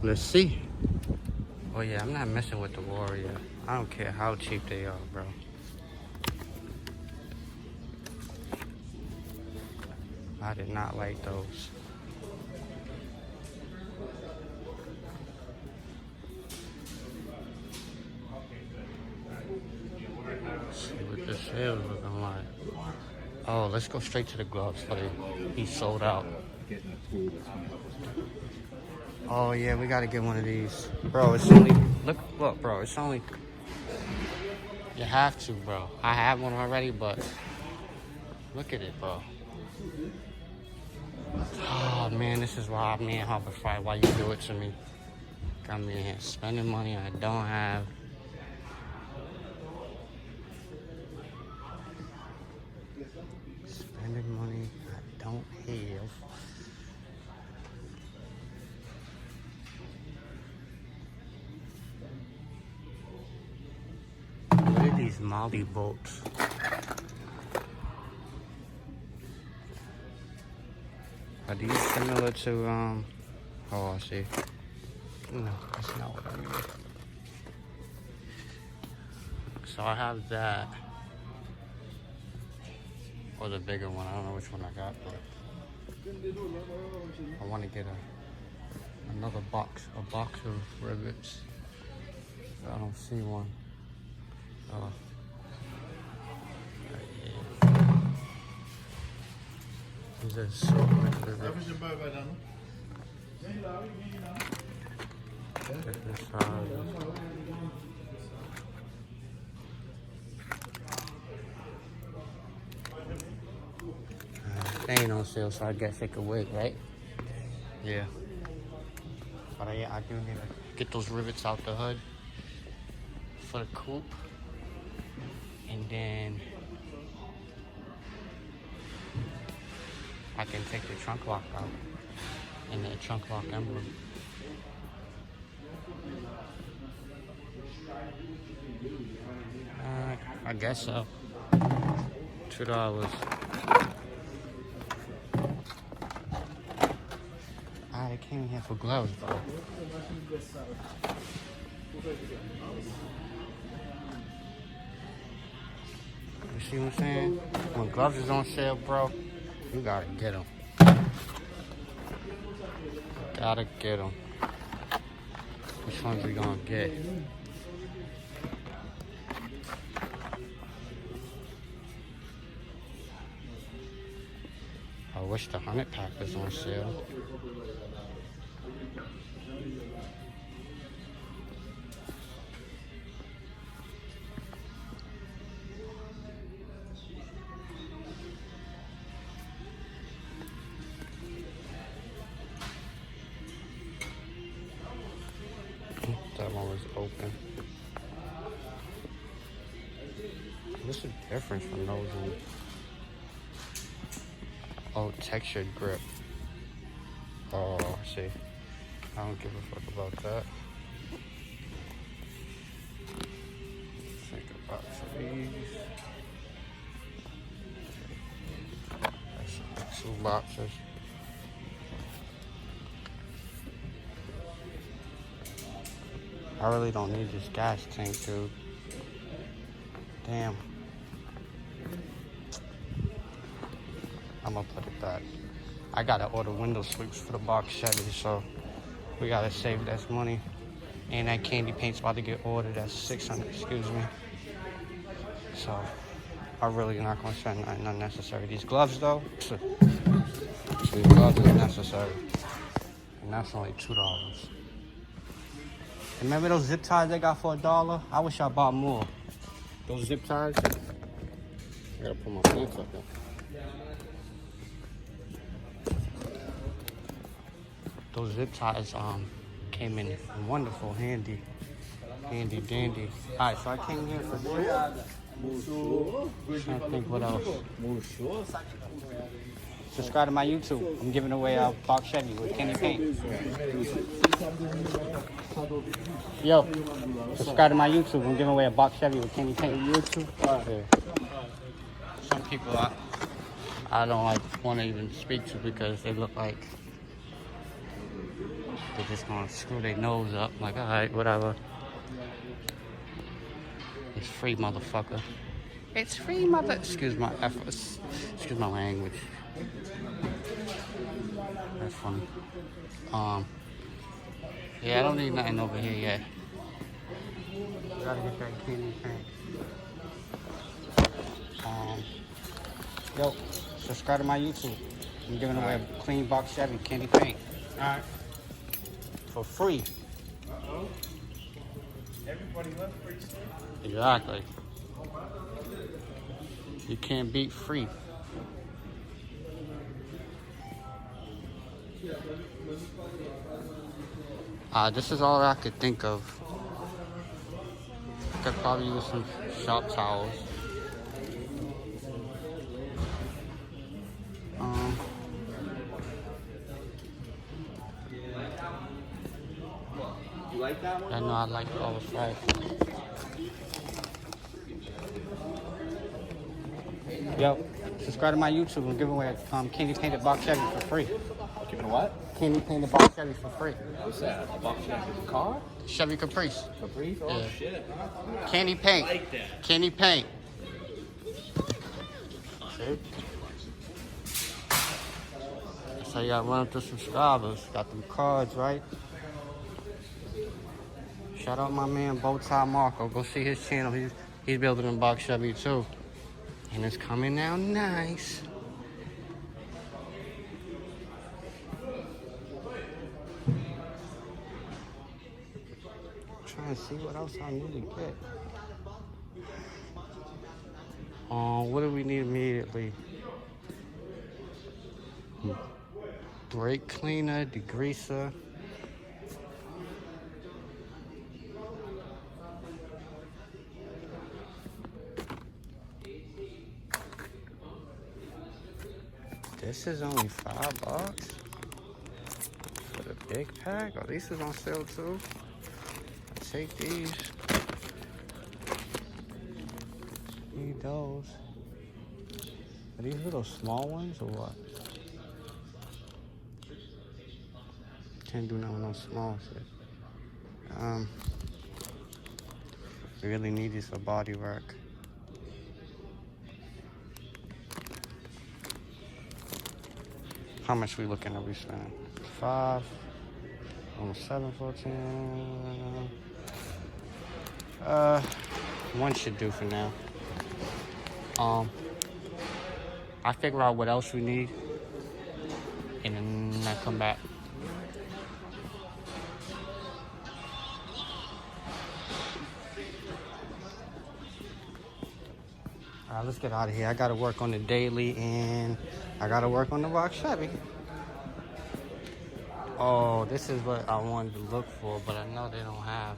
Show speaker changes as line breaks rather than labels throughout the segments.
Let's see. Oh yeah, I'm not messing with the Warrior. I don't care how cheap they are, bro. I did not like those. Let's see what the sales looking like. Oh, let's go straight to the gloves. He's sold out. Oh yeah, we gotta get one of these. Bro, it's only, look, bro, it's only, you have to, bro. I have one already, but look at it, bro. Oh man, this is why me and Harbor Fry, why you do it to me. Got me in here spending money I don't have. Spending money I don't have. What are these Molly bolts? Are these similar to, oh, I see. No, that's not what I mean. So I have that. Or the bigger one. I don't know which one I got, but I want to get another box, a box of rivets. I don't see one. Oh. These are so much rivets. Different sizes. They ain't on sale, so I guess they could wait, right? Yeah. But I do need to get those rivets out the hood for the coupe. And then I can take the trunk lock out and the trunk lock emblem. I guess so. $2. I came here for gloves, bro. You see what I'm saying? When gloves is on sale, bro, you gotta get them. Gotta get them. Which ones we gonna get? I wish the 100 pack was on sale. That one was open. What's the difference from those ones? Oh, textured grip. Oh, I see. I don't give a fuck about that. Take a box of these. That's 2 boxes. I really don't need this gas tank, dude. Damn. I'm gonna put it back. I gotta order window sweeps for the box Chevy, so we gotta save that money. And that candy paint's about to get ordered at $600, excuse me. So I'm really not gonna spend nothing unnecessary. These gloves though, these gloves are necessary. And that's only $2. Remember those zip ties I got for $1? I wish I bought more. Those zip ties. I gotta put my pants up there. Those zip ties came in wonderful, handy dandy. Alright, so I came here for this. Trying to think what else. Subscribe to my YouTube. I'm giving away a box Chevy with Kenny Paint. Yo, subscribe to my YouTube. I'm giving away a box Chevy with Kenny Paint. YouTube? Yeah. Some people I don't like want to even speak to because they look like They're just gonna screw their nose up. Like, all right, whatever. It's free, motherfucker. It's free, mother. Excuse my efforts. Excuse my language. That's funny. Yeah, I don't need nothing over here yet. Gotta get that candy paint. Yo, subscribe to my YouTube. I'm giving away a clean box Chevy candy paint.
Alright.
For free.
Uh-oh. Everybody loves free stuff.
Exactly. You can't beat free. This is all I could think of. I could probably use some shop towels.
You like that one?
I know I like all the fries. Yo, subscribe to my YouTube. I'm giving away a candy painted box Chevy for free.
Giving what?
Candy painted box Chevy for free.
What's that? A box Chevy car?
Chevy Caprice.
Caprice? Oh
Yeah.
shit.
Candy paint.
I like that.
Candy paint. See? So you gotta run up to subscribers. Got them cards, right? Shout out my man Bowtie Marco. Go see his channel. He's building a box Chevy too. And it's coming out nice. Trying to see what else I need to get. What do we need immediately? Brake cleaner, degreaser. This is only $5 for the big pack. Oh, these is on sale too. I'll take these. Need those. Are these little small ones or what? Can't do nothing with no small shit. We really need these for body work. How much we looking at we spending? 5, almost 7, 14. One should do for now. I figure out what else we need, and then I come back. All right, let's get out of here. I gotta work on the daily, and I gotta work on the box Chevy. Oh, this is what I wanted to look for, but I know they don't have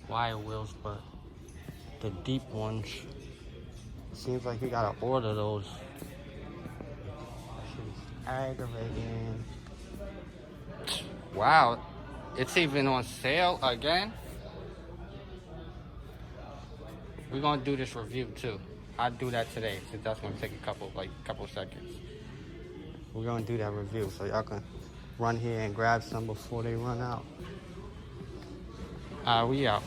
wire wheels, but the deep ones. Seems like you gotta order those. She's aggravating. Wow, it's even on sale again. We're gonna do this review too. I'll do that today, since that's gonna take a couple seconds. We're gonna do that review, so y'all can run here and grab some before they run out. We out.